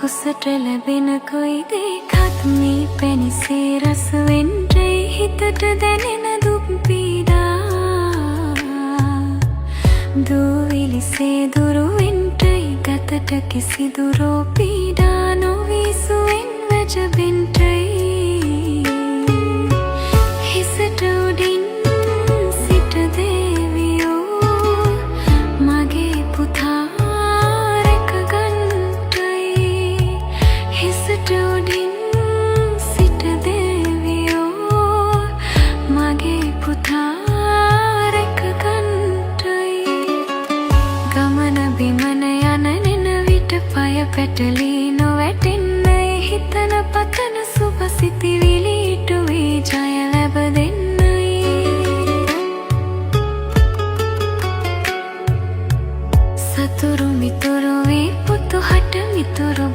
කුසට ලැබෙන කොයි දේකත් මේ පැණිසේ රස වෙන්ටයි හිතට දැනෙන දුක් පීඩා දූවිලිසේ දුරු වෙන්ටයි ගතට කිසිදු රෝ පීඩා නොවී සුවෙන් වැජබෙන්ටයි හිසට උඩින් සිට දේවියෝ මගේ පුතා උඩින් සිට දේවියෝ මගේ පුතා රැකගන්ටයි ගමන බිමන යන විට පය පැටලී නොවැටෙන්නයි හිතන පතන සුබ සිතිවිලි ඉටුවේ ජය ලැබ දෙන්නයි සතුරු මිතුරු වී පුතු හට මිතුරු